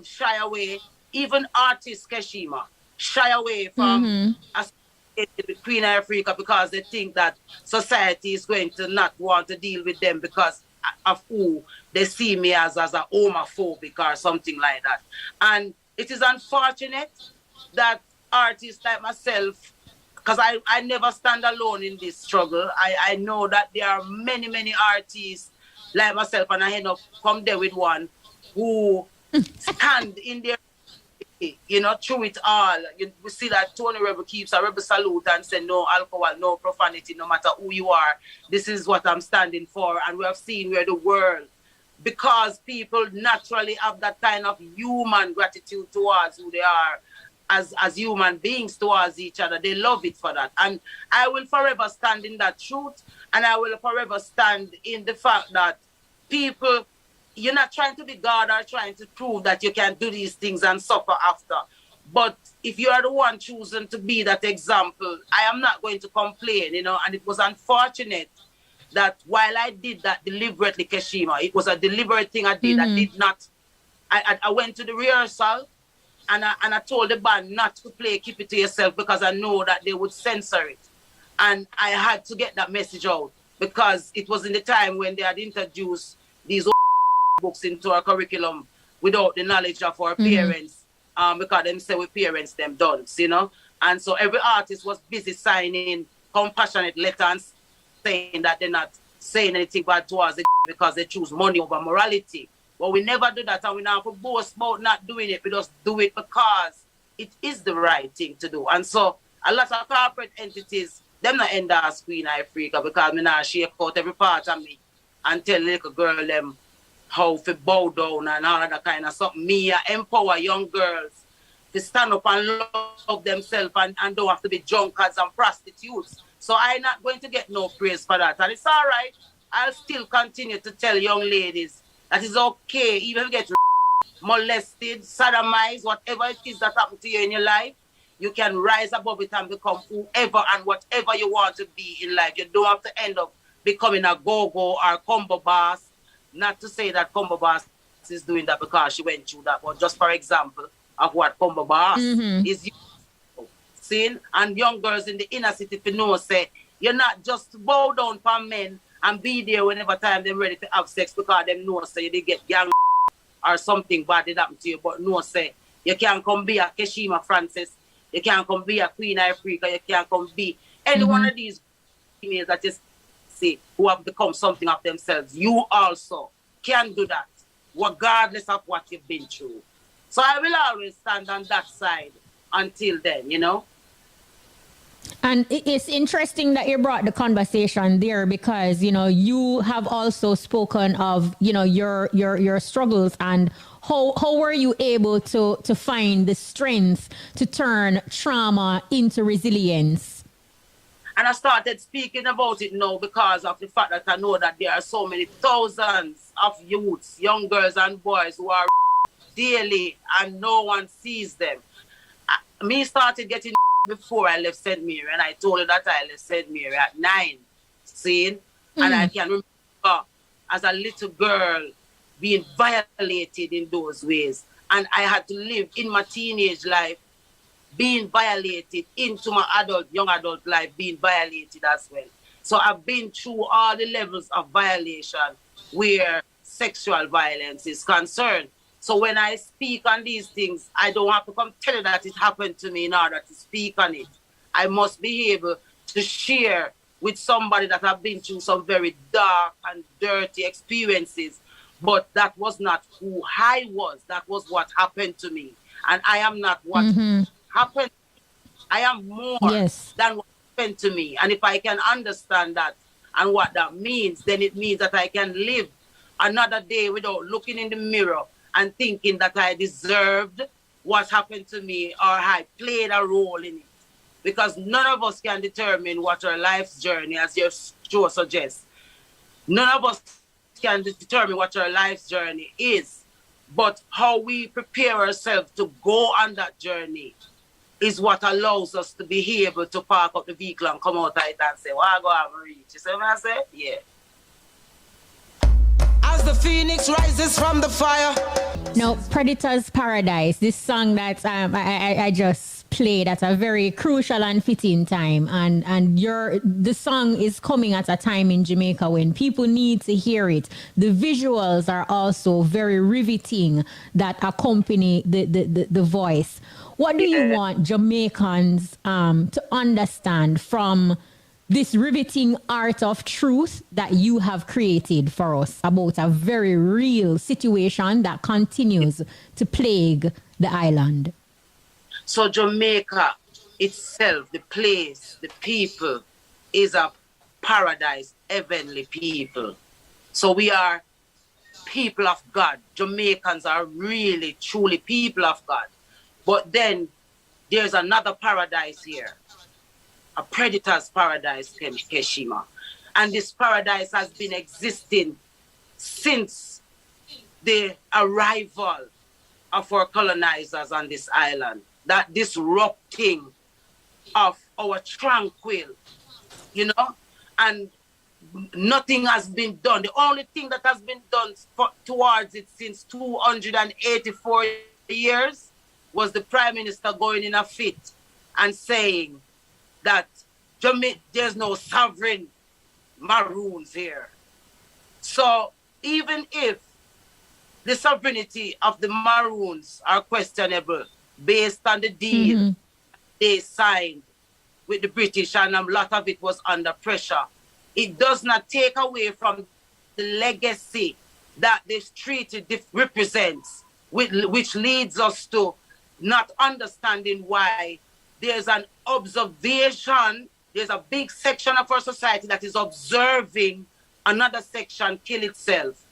shy away even artists, Kshema, shy away from associating with Queen Ifrica because they think that society is going to not want to deal with them because of who they see me as a homophobic or something like that. And it is unfortunate that artists like myself, because I never stand alone in this struggle. I know that there are many, many artists like myself, and I end up come there with one who stand in their, through it all. We see that Tony Rebel keeps a rebel salute and say no alcohol, no profanity, no matter who you are. This is what I'm standing for. And we have seen where the world, because people naturally have that kind of human gratitude towards who they are as human beings towards each other. They love it for that. And I will forever stand in that truth. And I will forever stand in the fact that people, you're not trying to be God or trying to prove that you can do these things and suffer after. But if you are the one choosing to be that example, I am not going to complain, And it was unfortunate that while I did that deliberately, Kshema, it was a deliberate thing I did. I did not. I went to the rehearsal and I told the band not to play Keep It To Yourself because I know that they would censor it. And I had to get that message out because it was in the time when they had introduced these books into our curriculum without the knowledge of our parents, because them say we parents them dunce, And so every artist was busy signing compassionate letters saying that they're not saying anything bad towards it because they choose money over morality. But we never do that, and we now boast about not doing it. We just do it because it is the right thing to do. And so a lot of corporate entities, them not endorse Queen Ifrica because me now shake out every part of me and tell little girl them how to bow down and all of that kind of something. Me, I empower young girls to stand up and love themselves and don't have to be drunkards and prostitutes. So I'm not going to get no praise for that. And it's all right. I'll still continue to tell young ladies that it's okay, even if you get molested, sodomized, whatever it is that happened to you in your life, you can rise above it and become whoever and whatever you want to be in life. You don't have to end up becoming a go-go or combo boss. Not to say that combo boss is doing that because she went through that, but just for example of what combo boss is seeing. And young girls in the inner city, if you know, say, you're not just bow down for men and be there whenever time they're ready to have sex because them know, say, they get gang or something bad did happen to you, but no, say, you can't come be a Kshema Francis, you can't come be a Queen Ifrica, you can't come be any one of these females that just say who have become something of themselves. You also can do that, regardless of what you've been through. So I will always stand on that side until then, And it's interesting that you brought the conversation there because, you have also spoken of, your struggles and how were you able to find the strength to turn trauma into resilience? And I started speaking about it now because of the fact that I know that there are so many thousands of youths, young girls and boys who are daily and no one sees them. Me started getting before I left St. Mary, and I told her that I left St. Mary at 9, seeing, and I can remember as a little girl being violated in those ways, and I had to live in my teenage life being violated into my young adult life being violated as well. So I've been through all the levels of violation where sexual violence is concerned. So when I speak on these things, I don't have to come tell you that it happened to me in order to speak on it. I must be able to share with somebody that have been through some very dark and dirty experiences. But that was not who I was. That was what happened to me. And I am not what happened. I am more than what happened to me. And if I can understand that and what that means, then it means that I can live another day without looking in the mirror and thinking that I deserved what happened to me or I played a role in it. Because none of us can determine what our life's journey, as your show suggests, none of us can determine what our life's journey is. But how we prepare ourselves to go on that journey is what allows us to be able to park up the vehicle and come out of it and say, well, I go have a reach. You see what I say? Yeah. As the phoenix rises from the fire. No, Predator's Paradise, this song that I just played at a very crucial and fitting time. And the song is coming at a time in Jamaica when people need to hear it. The visuals are also very riveting that accompany the voice. What do you want Jamaicans to understand from this riveting art of truth that you have created for us about a very real situation that continues to plague the island? So Jamaica itself, the place, the people, is a paradise, heavenly people. So we are people of God. Jamaicans are really, truly people of God. But then there's another paradise here. A predator's paradise, Kshema. And this paradise has been existing since the arrival of our colonizers on this island. That disrupting of our tranquil, and nothing has been done. The only thing that has been done towards it since 284 years was the Prime Minister going in a fit and saying that there's no sovereign Maroons here. So even if the sovereignty of the Maroons are questionable based on the deal they signed with the British, and a lot of it was under pressure, it does not take away from the legacy that this treaty represents, which leads us to not understanding why there's an observation, there's a big section of our society that is observing another section kill itself.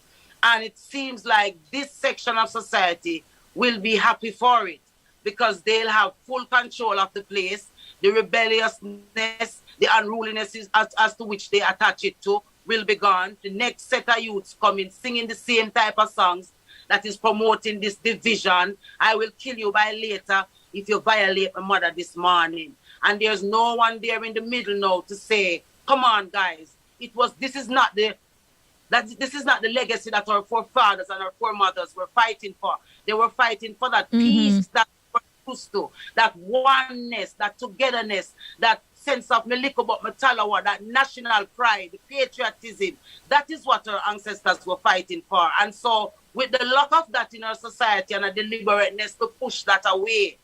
And it seems like this section of society will be happy for it because they'll have full control of the place. The rebelliousness, the unruliness as to which they attach it to will be gone. The next set of youths coming, singing the same type of songs that is promoting this division. I will kill you by later if you violate my mother this morning. And there's no one there in the middle now to say, come on, guys, this is not the legacy that our forefathers and our foremothers were fighting for. They were fighting for that peace that we're used to, that oneness, that togetherness, that sense of Meliko Matalawa, that national pride, the patriotism. That is what our ancestors were fighting for. And so with the lack of that in our society and a deliberateness to push that away,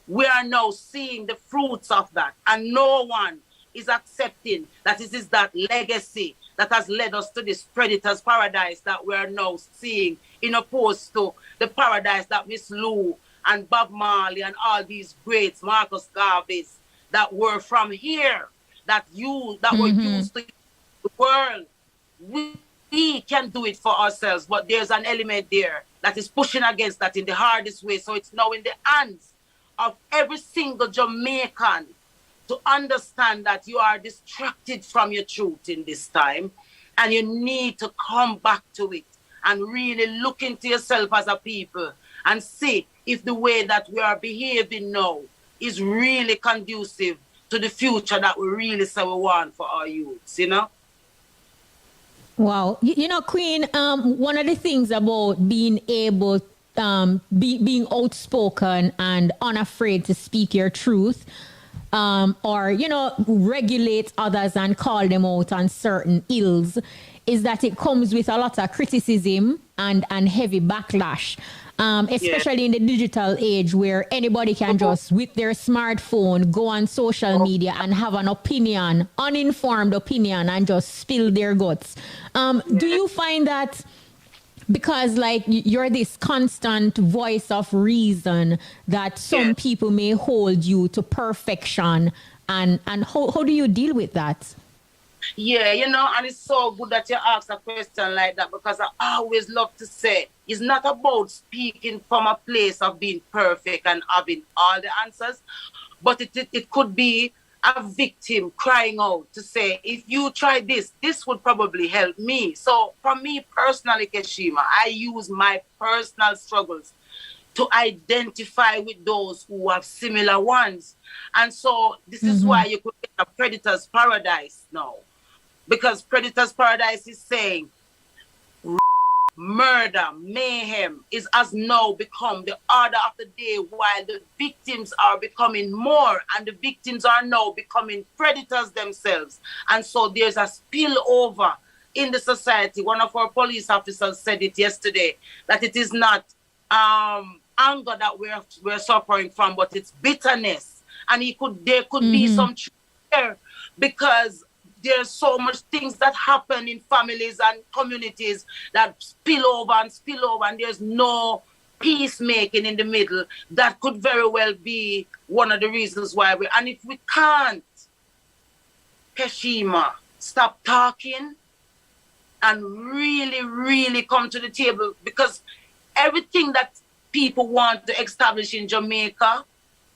we are now seeing the fruits of that. And no one is accepting that it is that legacy that has led us to this predator's paradise that we are now seeing, in opposed to the paradise that Miss Lou and Bob Marley and all these greats, Marcus Garvey's, that were from here, that were used to the world. We can do it for ourselves, but there's an element there that is pushing against that in the hardest way. So it's now in the hands of every single Jamaican to understand that you are distracted from your truth in this time, and you need to come back to it and really look into yourself as a people and see if the way that we are behaving now is really conducive to the future that we really say we want for our youths, Wow. Queen, one of the things about being able being outspoken and unafraid to speak your truth, or regulate others and call them out on certain ills, is that it comes with a lot of criticism and heavy backlash, especially in the digital age where anybody can just with their smartphone go on social media and have an opinion, uninformed opinion, and just spill their guts. Do you find that because you're this constant voice of reason that some people may hold you to perfection, and how do you deal with that? Yeah, and it's so good that you ask a question like that, because I always love to say it's not about speaking from a place of being perfect and having all the answers, but it could be a victim crying out to say, if you try this would probably help me. So for me personally, Kshema, I use my personal struggles to identify with those who have similar ones. And so this is why you could get a predator's paradise now. Because predator's paradise is saying, murder, mayhem is has now become the order of the day, while the victims are becoming more, and the victims are now becoming predators themselves. And so there's a spillover in the society. One of our police officers said it yesterday, that it is not anger that we're suffering from, but it's bitterness. And there could be some truth there, because there's so much things that happen in families and communities that spill over, and there's no peacemaking in the middle. That could very well be one of the reasons why and if we can't, Kshema, stop talking and really, really come to the table, because everything that people want to establish in Jamaica,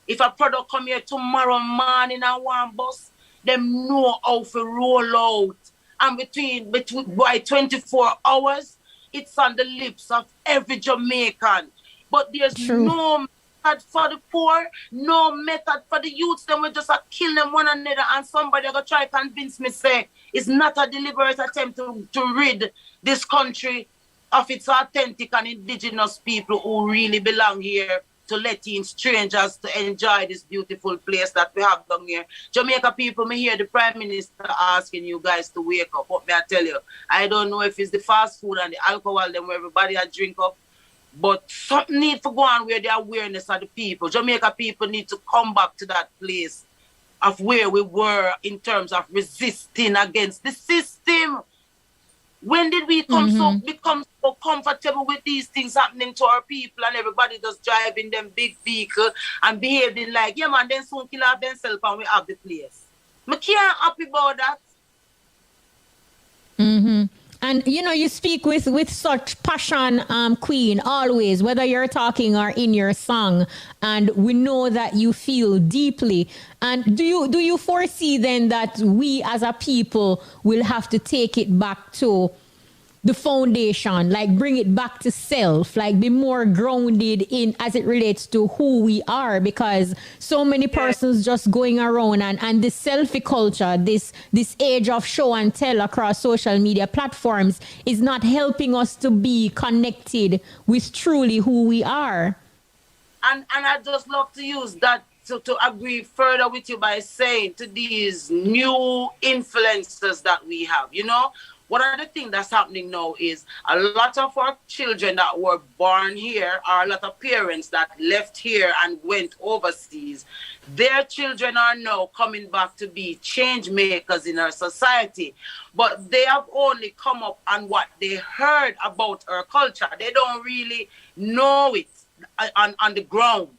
if a product come here tomorrow morning and one bus, them know how to roll out. And between by 24 hours, it's on the lips of every Jamaican. But there's no method for the poor, no method for the youths. Then we just kill them one another, and somebody gonna try to convince me, say, it's not a deliberate attempt to rid this country of its authentic and indigenous people who really belong here, to let in strangers to enjoy this beautiful place that we have down here. Jamaica people, me hear the Prime Minister asking you guys to wake up. But may I tell you, I don't know if it's the fast food and the alcohol them where everybody a drink up, but something need to go on where the awareness of the people. Jamaica people need to come back to that place of where we were in terms of resisting against the system. When did we become so comfortable with these things happening to our people, and everybody just driving them big vehicle and behaving like, yeah man, then soon kill off themselves and we have the place. I can't happy about that. And you speak with such passion, Queen, always, whether you're talking or in your song, and we know that you feel deeply. And do you foresee then that we as a people will have to take it back to the foundation, like bring it back to self, like be more grounded in as it relates to who we are, because so many persons just going around and this selfie culture, this age of show and tell across social media platforms is not helping us to be connected with truly who we are. And I just love to use that to agree further with you by saying to these new influencers that we have, one of the things that's happening now is a lot of our children that were born here, or a lot of parents that left here and went overseas, their children are now coming back to be change makers in our society. But they have only come up on what they heard about our culture. They don't really know it on the ground.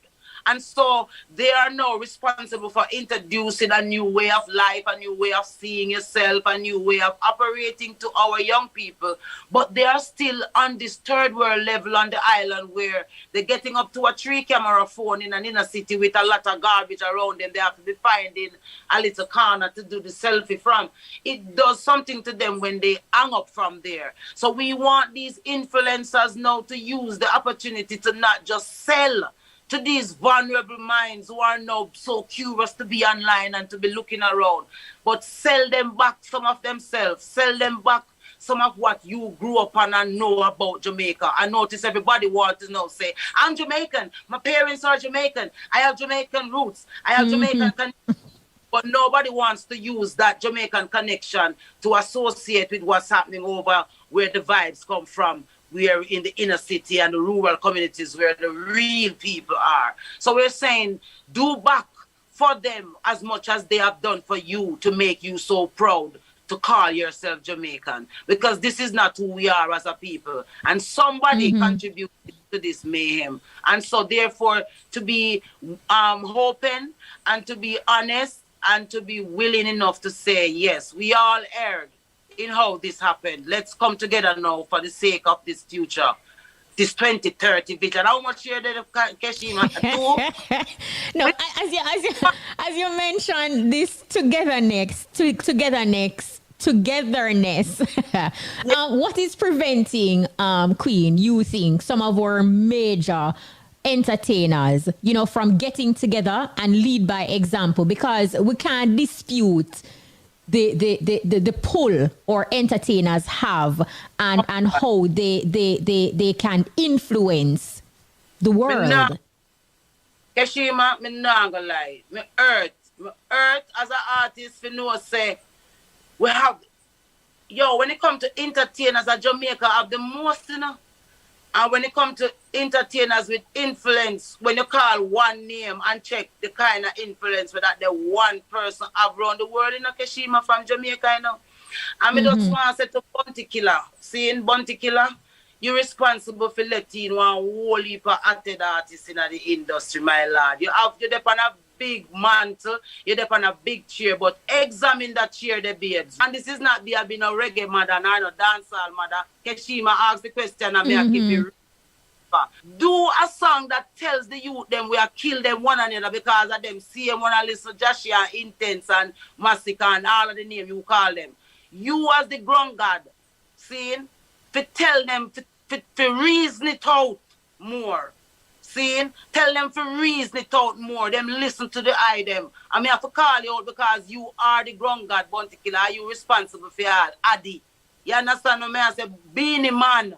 And so they are now responsible for introducing a new way of life, a new way of seeing yourself, a new way of operating to our young people. But they are still on this third world level on the island, where they're getting up to a 3-camera phone in an inner city with a lot of garbage around them. They have to be finding a little corner to do the selfie from. It does something to them when they hang up from there. So we want these influencers now to use the opportunity to not just sell to these vulnerable minds who are now so curious to be online and to be looking around, but sell them back some of themselves, sell them back some of what you grew up on and know about Jamaica. I notice everybody wants to know, say, I'm Jamaican, my parents are Jamaican, I have Jamaican roots, I have Jamaican connection. But nobody wants to use that Jamaican connection to associate with what's happening over where the vibes come from. We are in the inner city and the rural communities where the real people are. So we're saying, do back for them as much as they have done for you to make you so proud to call yourself Jamaican. Because this is not who we are as a people. And somebody contributed to this mayhem. And so therefore, to be open and to be honest and to be willing enough to say, yes, we all erred in how this happened. Let's come together now for the sake of this future, this 2030 vision. How much here did Kshema do? No, as you mentioned, this togetherness. What is preventing, Queen, you think, some of our major entertainers, from getting together and lead by example? Because we can't dispute the pull or entertainers have and how they can influence the world. Kshema, me not gonna lie. Me earth as an artist, for know say we have when it comes to entertainers at Jamaica have the most, you know. And when it comes to entertainers with influence, when you call one name and check the kind of influence that the one person have around the world, you know, Kshema from Jamaica, you know. And me just want to say to Bounty Killer, seeing Bounty Killer, you're responsible for letting one whole heap of acted artists in the industry, my lord. You're depend on a big mantle, you're depend on a big chair, but examine that chair, the babes. And this is not being a reggae mother, nor no dancehall mother. Kshema asked the question and me I keep it. Do a song that tells the youth them we are kill them one another because of them see them wanna listen to Joshua Intense and Massacre and all of the name you call them. You as the ground god, seeing, to tell them to reason it out more. Seeing, tell them to reason it out more. Them listen to the eye them. I mean, I have to call you out because you are the ground god, Bounty Killer. Are you responsible for all? Addy. You understand what I say? Beanie man.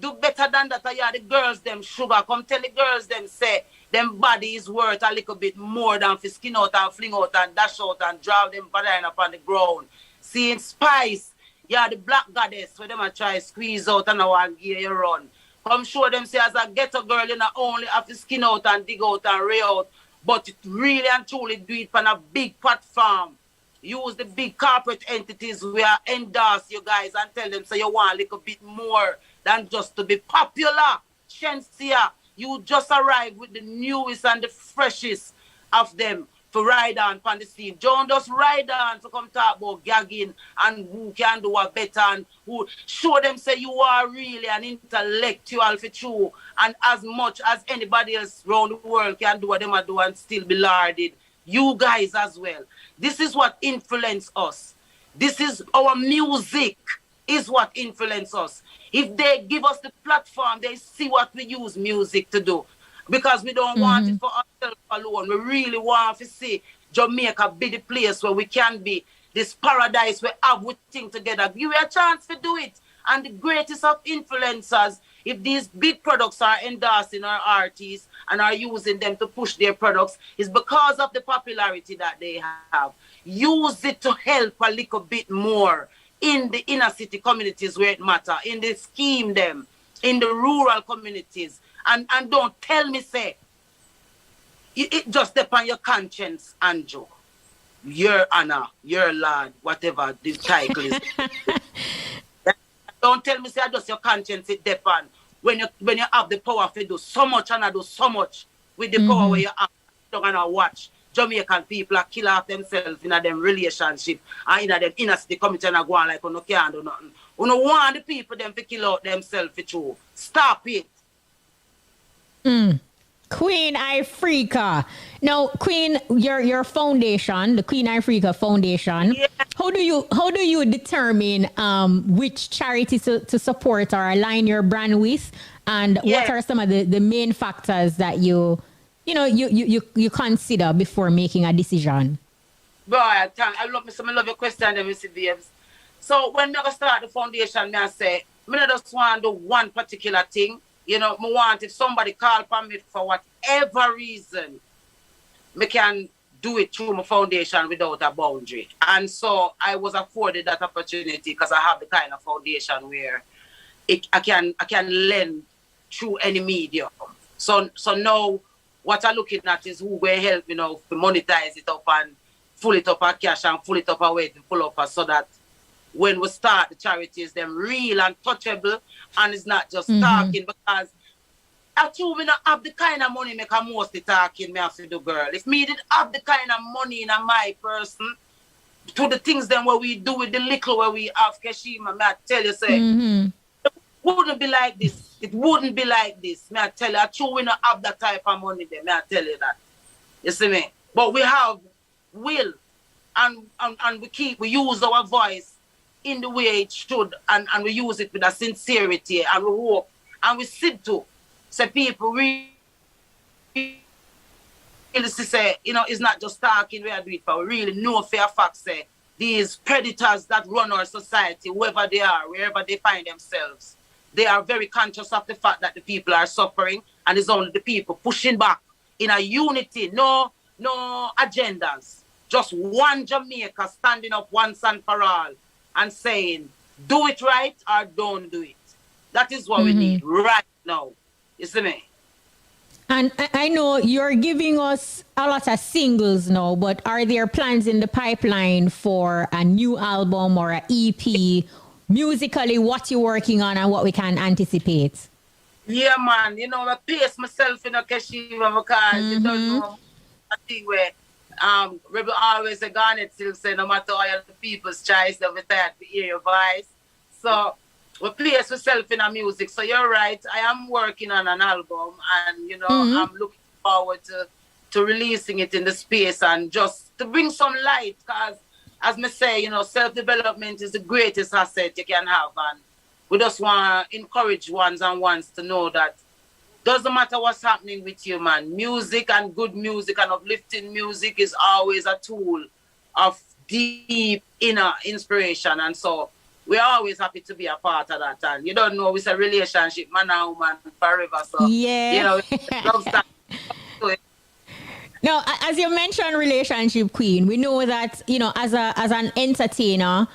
Do better than that. You are the girls them sugar. Come tell the girls them say them body is worth a little bit more than for skin out and fling out and dash out and draw them banana up on the ground. Seeing Spice. You are the black goddess where them a try squeeze out and I want to give you run. Come show them say as a ghetto girl you not only have to skin out and dig out and ray out, but really and truly do it on a big platform. Use the big corporate entities where endorse you guys and tell them so you want a little bit more than just to be popular. Shensia, you just arrived with the newest and the freshest of them for ride on the scene. Don't just ride on to come talk about gagging and who can do a better and who show them say you are really an intellectual for true and as much as anybody else around the world can do what them do and still be larded. You guys as well. This is what influence us. This is our music is what influence us. If they give us the platform, they see what we use music to do. Because we don't want it for ourselves alone. We really want to see Jamaica be the place where we can be. This paradise we have we think together. Give you a chance to do it. And the greatest of influencers, if these big products are endorsing our artists and are using them to push their products, is because of the popularity that they have. Use it to help a little bit more in the inner city communities where it matters, in the scheme them, in the rural communities. And don't tell me, say, it just depends on your conscience, Andrew. Your honor, your lord, whatever the title is. Don't tell me, say, just your conscience, it depends. When you have the power to do so much and I do so much with the power where you have, you're going to watch Jamaican people are kill off themselves in a them relationship and in a them inner city community and go on like you can't do nothing. You don't want the people them to kill out themselves for true. Stop it. Queen Ifrica. Now, Queen, your foundation, the Queen Ifrica Foundation. Yeah. How do you determine which charities to support or align your brand with, and what are some of the main factors that you consider before making a decision? Boy, I love your question, Mr. Babes. So when I start the foundation, I say, I just want to do one particular thing. You know, I want if somebody call upon me for whatever reason, I can do it through my foundation without a boundary. And so I was afforded that opportunity because I have the kind of foundation where I can lend through any medium. So now what I'm looking at is who will help me now to monetize it up and full it up a cash and full it up a way to pull up so that when we start the charities, them real and touchable, and it's not just talking, because actually we not have the kind of money make a mostly talking me have to do, girl. If me did have the kind of money in my person to the things then where we do with the little where we have, Kshema, may I tell you, say, it wouldn't be like this. It wouldn't be like this. May I tell you, actually we not have that type of money there. May I tell you that. You see me? But we have will, and we use our voice in the way it should, and we use it with a sincerity, and we hope, and we sit to say people really say, it's not just talking, we are doing it, but we really know for a fact say these predators that run our society, whoever they are, wherever they find themselves, they are very conscious of the fact that the people are suffering, and it's only the people pushing back in a unity, no agendas. Just one Jamaica standing up once and for all and saying, do it right or don't do it. That is what we need right now. You see me? And I know you're giving us a lot of singles now, but are there plans in the pipeline for a new album or an EP? Musically, what you're working on and what we can anticipate? Yeah, man. You know, I pace myself in a Kshema because you don't know a thing where Rebel always a Garnet still say no matter all the people's choice, they'll be tired to hear your voice. So we place myself in a music. So you're right. I am working on an album, and you know, I'm looking forward to releasing it in the space and just to bring some light. Because as me say, you know, self-development is the greatest asset you can have, and we just want to encourage ones to know that doesn't matter what's happening with you, man. Music and good music and uplifting music is always a tool of deep inner inspiration. And so we're always happy to be a part of that. And you don't know, it's a relationship, man and woman, forever. So, yeah. you know, love that. Now, as you mentioned, relationship queen, we know that, you know, as an entertainer,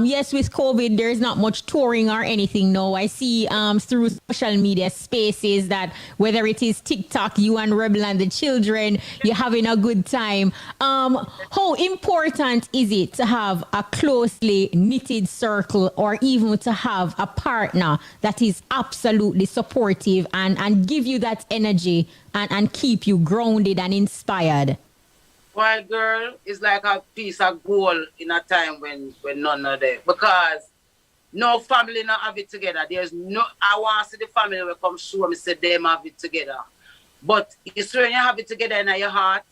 yes, with COVID, there's not much touring or anything now. I see through social media spaces that whether it is TikTok, you and Rebel and the children, you're having a good time. How important is it to have a closely knitted circle or even to have a partner that is absolutely supportive and give you that energy and keep you grounded and inspired? Well, girl, it's like a piece of gold in a time when none are there. Because no family not have it together. There's no, I want to see the family will come show me say them have it together. But it's when you have it together in your heart.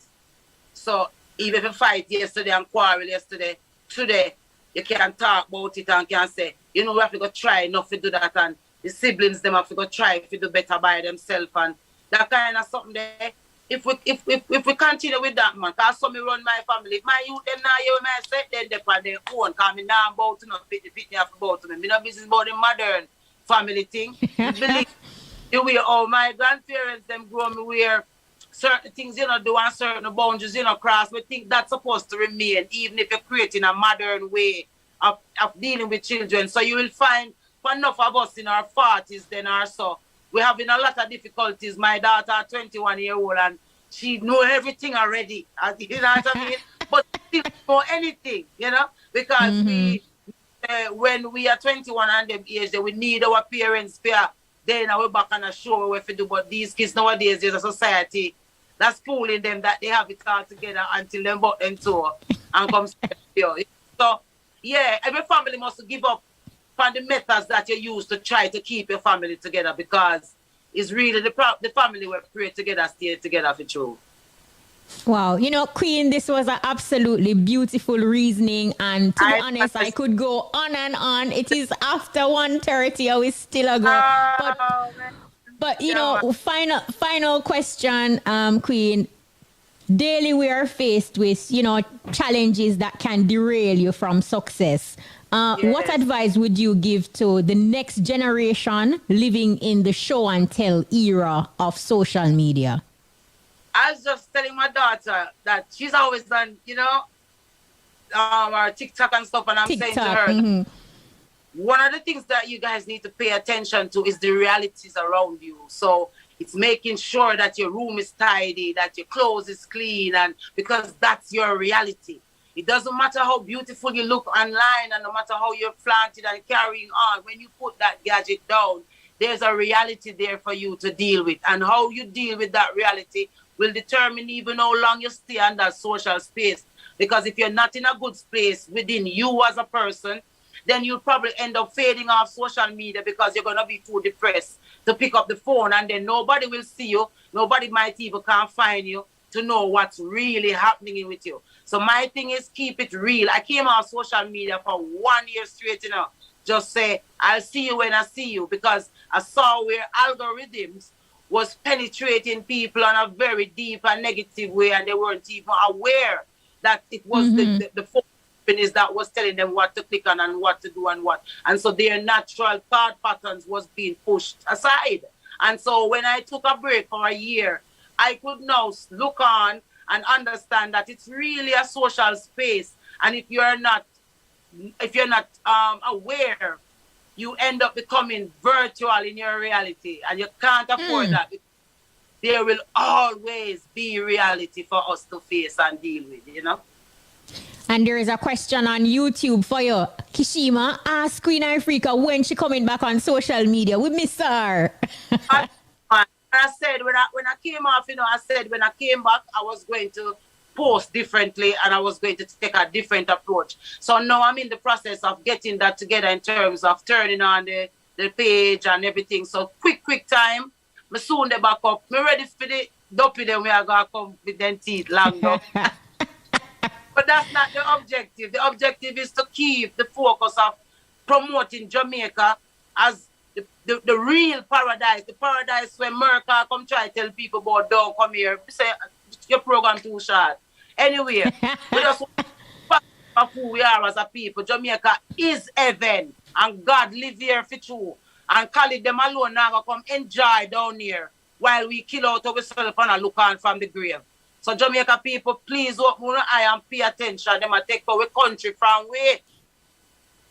So even if you fight yesterday and quarrel yesterday, today you can talk about it and can say, you know, we have to go try enough to do that, and the siblings them have to go try to do better by themselves, and that kind of something there. If we continue with that, man, because some me run my family. If my youth them now you might say then they on their own, because me now about to not fit me have about to me. Me not business about the modern family thing. You believe the way all my grandparents them grow me where certain things you know do and certain boundaries you know cross. We think that's supposed to remain, even if you're creating a modern way of dealing with children. So you will find for enough of us in our 40s then or so, we're having a lot of difficulties. My daughter, 21-year-old, and she know everything already. You know what I mean? But still know anything, you know? Because we, when we are 21 and them age, we need our parents' fear. Then we're back on a show where we do. But these kids nowadays, there's a society that's fooling them that they have it all together until them bought them to and come here. So, yeah, every family must give up on the methods that you use to try to keep your family together, because it's really the family will pray together, stay together for true. Wow. You know, Queen, this was an absolutely beautiful reasoning. And to be honest, I could go on and on. It is after 1:30. I will still go. But you know, final question, Queen. Daily we are faced with, you know, challenges that can derail you from success. What advice would you give to the next generation living in the show and tell era of social media? I was just telling my daughter that she's always done, you know, our TikTok and stuff, and I'm saying to her, one of the things that you guys need to pay attention to is the realities around you. So it's making sure that your room is tidy, that your clothes is clean, and because that's your reality. It doesn't matter how beautiful you look online, and no matter how you're flaunted and carrying on, when you put that gadget down, there's a reality there for you to deal with. And how you deal with that reality will determine even how long you stay on that social space. Because if you're not in a good space within you as a person, then you'll probably end up fading off social media because you're going to be too depressed to pick up the phone, and then nobody will see you. Nobody might even can find you to know what's really happening with you. So my thing is keep it real. I came on social media for 1 year straight, you know, just say, I'll see you when I see you, because I saw where algorithms was penetrating people in a very deep and negative way, and they weren't even aware that it was the phone companies that was telling them what to click on and what to do and what. And so their natural thought patterns was being pushed aside. And so when I took a break for a year, I could now look on and understand that it's really a social space. And if you're not aware, you end up becoming virtual in your reality, and you can't afford that. There will always be reality for us to face and deal with, you know. And there is a question on YouTube for you. Kshema, ask Queen Ifrica when she coming back on social media. We miss her. I said when I came off, you know, I said when I came back, I was going to post differently and I was going to take a different approach. So now I'm in the process of getting that together in terms of turning on the page and everything. So quick time. Me soon they back up. Me ready for the dopey them we are gonna come with them teeth long up. But that's not the objective. The objective is to keep the focus of promoting Jamaica as the real paradise. The paradise where America come try to tell people about don't come here. Say your program too short. Anyway, we just want of who we are as a people. Jamaica is heaven and God live here for true. And call it them alone now come enjoy down here while we kill out ourselves and look on from the grave. So Jamaica people, please open your eye and pay attention. Them take our country from where?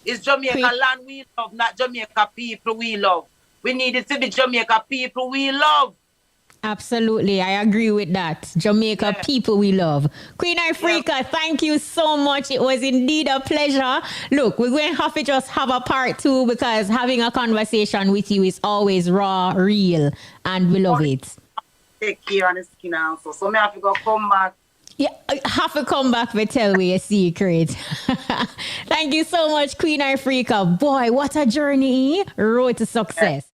It's Jamaica land we love, not Jamaica people we love. We need it to be Jamaica people we love. Absolutely, I agree with that. Jamaica people we love. Queen Ifrica, thank you so much. It was indeed a pleasure. Look, we're going to have to just have a part 2 because having a conversation with you is always raw, real, and we love it. Take care on the skin also. So I have to go come back. Yeah, I have to come back to tell me a secret. Thank you so much, Queen Ifrica. Boy, what a journey. Road to success.